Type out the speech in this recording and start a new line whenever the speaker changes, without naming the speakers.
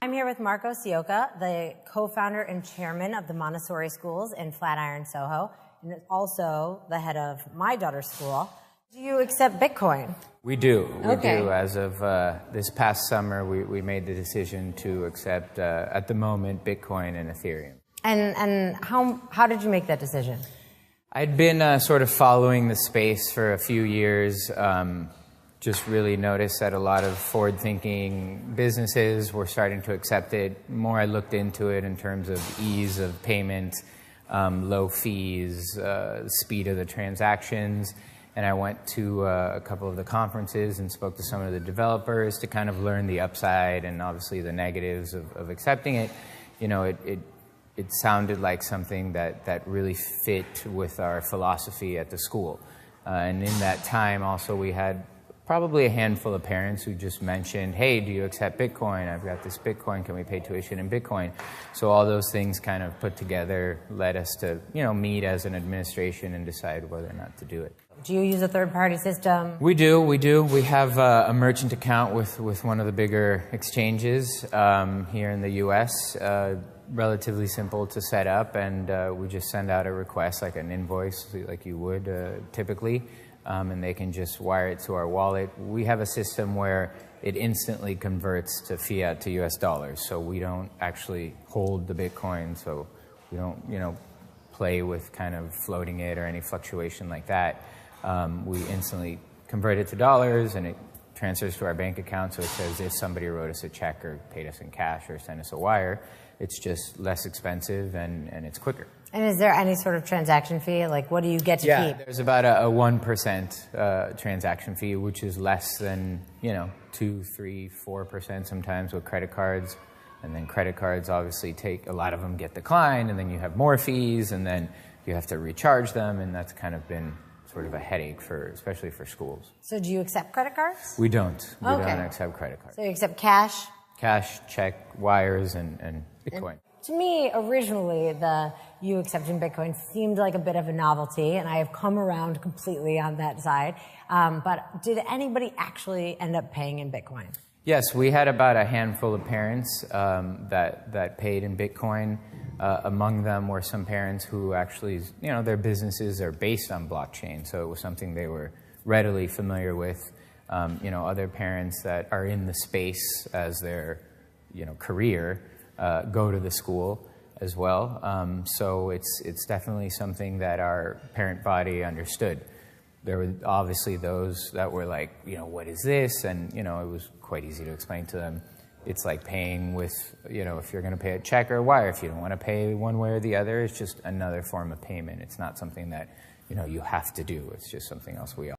I'm here with Marco Sioka, the co-founder and chairman of the Montessori schools in Flatiron, Soho, and also the head of my daughter's school. Do you accept Bitcoin?
We do. We do. As of this past summer, we made the decision to accept, at the moment, Bitcoin and Ethereum.
And how did you make that decision?
I'd been sort of following the space for a few years. Just really noticed that a lot of forward-thinking businesses were starting to accept it. The more I looked into it in terms of ease of payment, low fees, speed of the transactions, and I went to a couple of the conferences and spoke to some of the developers to kind of learn the upside and obviously the negatives of accepting it. You know, it sounded like something that really fit with our philosophy at the school. And in that time also we had probably a handful of parents who just mentioned, hey, do you accept Bitcoin? I've got this Bitcoin, can we pay tuition in Bitcoin? So all those things kind of put together led us to, meet as an administration and decide whether or not to do it.
Do you use a third-party system?
We do. We have a merchant account with one of the bigger exchanges here in the US. Relatively simple to set up, and we just send out a request, like an invoice, like you would typically. And they can just wire it to our wallet. We have a system where it instantly converts to fiat to US dollars, so we don't actually hold the Bitcoin, so we don't, play with kind of floating it or any fluctuation like that. We instantly convert it to dollars, and it transfers to our bank account, so it's as if somebody wrote us a check or paid us in cash or sent us a wire. It's just less expensive and it's quicker.
And is there any sort of transaction fee? Like, what do you get to keep?
Yeah, there's about a 1% transaction fee, which is less than, 2, 3, 4% sometimes with credit cards. And then credit cards obviously a lot of them get declined, and then you have more fees, and then you have to recharge them, and that's kind of been sort of a headache especially for schools.
So do you accept credit cards?
We don't. We don't accept credit cards.
So you accept cash?
Cash, check, wires, and Bitcoin.
And to me, originally, you accepting Bitcoin seemed like a bit of a novelty, and I have come around completely on that side. But did anybody actually end up paying in Bitcoin?
Yes, we had about a handful of parents that paid in Bitcoin. Among them were some parents who actually, their businesses are based on blockchain, so it was something they were readily familiar with. Other parents that are in the space as their, career go to the school as well. So it's definitely something that our parent body understood. There were obviously those that were like, what is this? And, it was quite easy to explain to them. It's like paying with, if you're going to pay a check or a wire. If you don't want to pay one way or the other, it's just another form of payment. It's not something that, you have to do. It's just something else we all